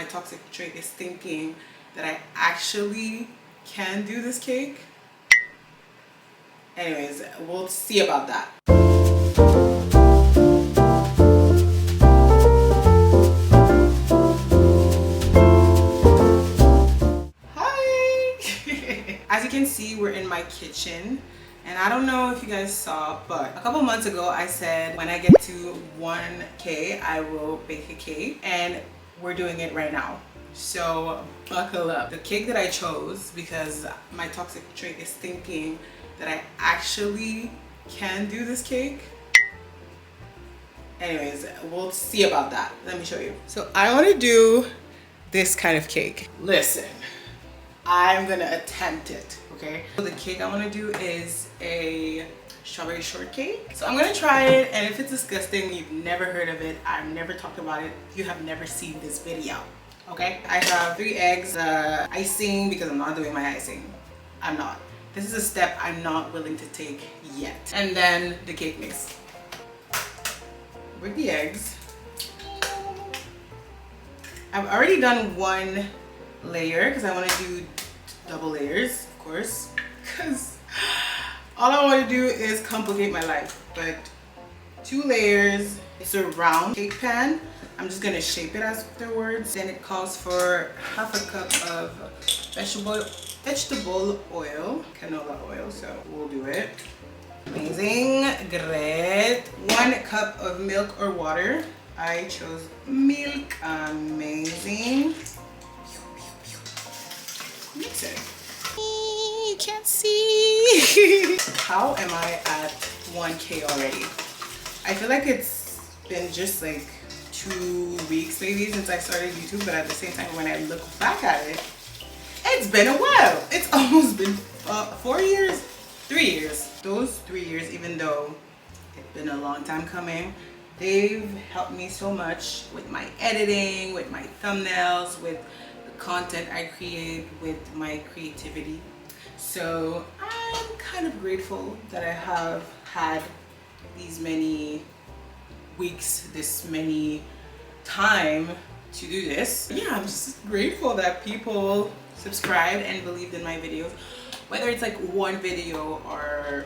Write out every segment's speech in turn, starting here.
my toxic trait is thinking that I actually can do this cake. Anyways, we'll see about that. Hi! As you can see, we're in my kitchen. And I don't know if you guys saw, but a couple months ago I said when I get to 1K, I will bake a cake. And we're doing it right now. So buckle up. The cake that I chose, because my toxic trait is thinking that I actually can do this cake. Anyways, we'll see about that. Let me show you. So I want to do this kind of cake. Listen, I'm gonna attempt it, okay? So the cake I want to do is a strawberry shortcake. So I'm gonna try it, and if it's disgusting, you've never heard of it, I've never talked about it, you have never seen this video, okay? I have 3 eggs, icing, because I'm not doing my icing. I'm not. This is a step I'm not willing to take yet. And then the cake mix. With the eggs. I've already done 1 layer because I want to do double layers, of course, because all I want to do is complicate my life. But 2 layers. It's a round cake pan. I'm just gonna shape it afterwards. Then it calls for half a cup of vegetable oil, canola oil, so we'll do it. Amazing, great. 1 cup of milk or water. I chose milk. Amazing. Mix it. You can't see. How am I at 1K already? I feel like it's been just like 2 weeks maybe since I started YouTube, but at the same time when I look back at it, it's been a while. It's almost been 4 years, 3 years. Those 3 years, even though it's been a long time coming, they've helped me so much with my editing, with my thumbnails, with the content I create, with my creativity. So I'm kind of grateful that I have had these many weeks, this many time to do this. Yeah, I'm just grateful that people subscribed and believed in my videos, whether it's like 1 video or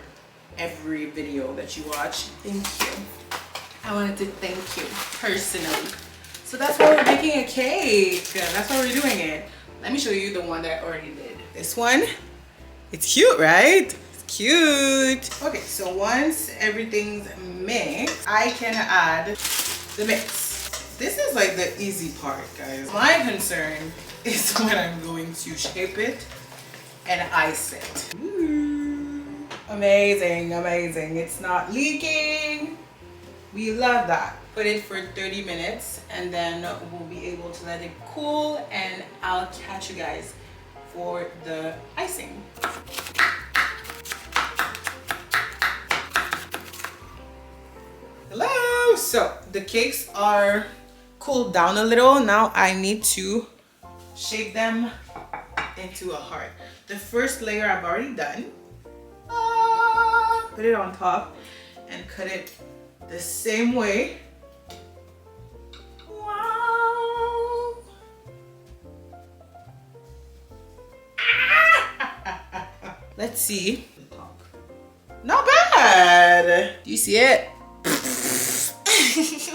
every video that you watch. Thank you. I wanted to thank you personally. So that's why we're making a cake. That's why we're doing it. Let me show you the one that I already did. This one, it's cute, right? It's cute. Okay, so once everything's mixed, I can add the mix. This is like the easy part, guys. My concern is when I'm going to shape it and ice it. Ooh. Amazing, amazing. It's not leaking. We love that. Put it for 30 minutes and then we'll be able to let it cool, and I'll catch you guys for the icing. Hello! So the cakes are cooled down a little. Now I need to shape them into a heart. The first layer I've already done. Put it on top and cut it the same way. Wow! Let's see. Not bad! Do you see it?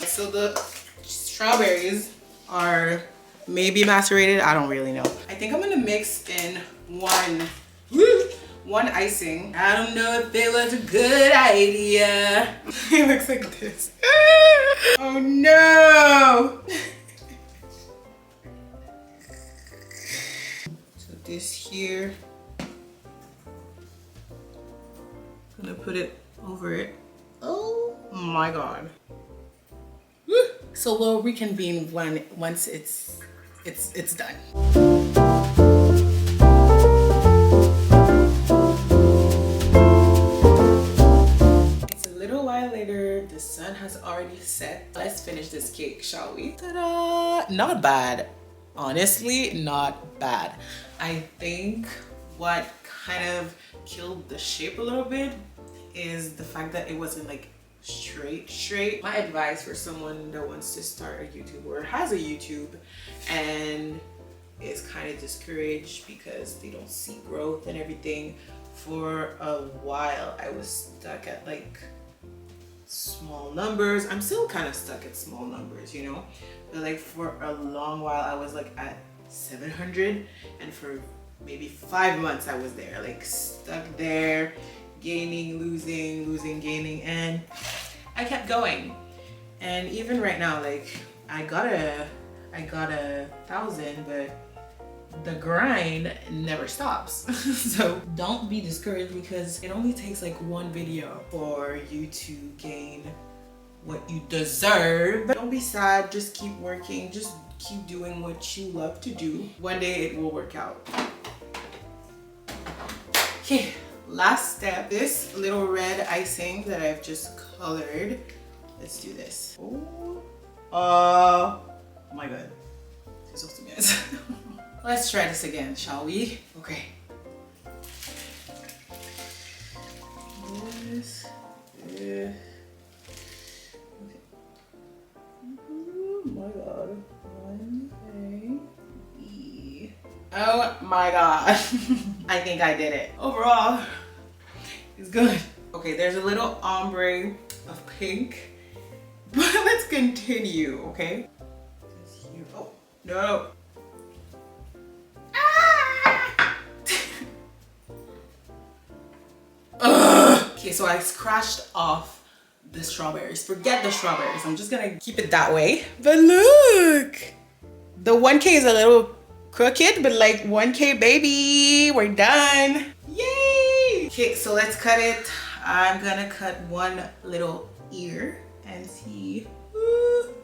So the strawberries are maybe macerated. I don't really know. I think I'm gonna mix in one icing. I don't know if it was a good idea. It looks like this. Oh no! So this here, I'm gonna put it over it. Oh my god. So we'll reconvene once it's done. It's a little while later. The sun has already set. Let's finish this cake, shall we? Ta-da! Not bad. Honestly, not bad. I think what kind of killed the shape a little bit is the fact that it wasn't like straight. My advice for someone that wants to start a YouTube or has a YouTube and of discouraged because they don't see growth and everything. For a while I was stuck at like small numbers. I'm still kind of stuck at small numbers, you know, but like for a long while I was like at 700, and for maybe 5 months I was there, like stuck there, gaining, losing, losing, gaining, and I kept going. And even right now, like I got a 1,000, but the grind never stops. So don't be discouraged, because it only takes like one video for you to gain what you deserve. Don't be sad, just keep working, just keep doing what you love to do. One day it will work out. Okay, last step, this little red icing that I've just colored. Let's do this. Oh my god, this is so good. Let's try this again, shall we? Okay. This. Okay. Oh my god. Oh my god. I think I did it. Overall, it's good. Okay, there's a little ombre of pink, but let's continue, okay? Oh, no. Okay, so I scratched off the strawberries. Forget the strawberries. I'm just gonna keep it that way. But look, the 1K is a little crooked, but like 1K, baby, we're done. Yay! Okay, so let's cut it. I'm gonna cut one little ear and see. Ooh.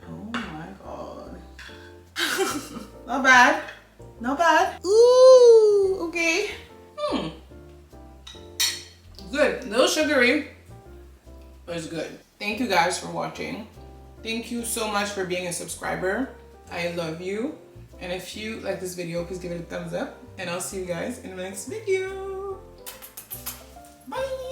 Oh my god. Not bad. Not bad. Ooh, okay. Good. A little sugary, but it's good. Thank you guys for watching. Thank you so much for being a subscriber. I love you. And if you like this video, please give it a thumbs up. And I'll see you guys in the next video. Bye.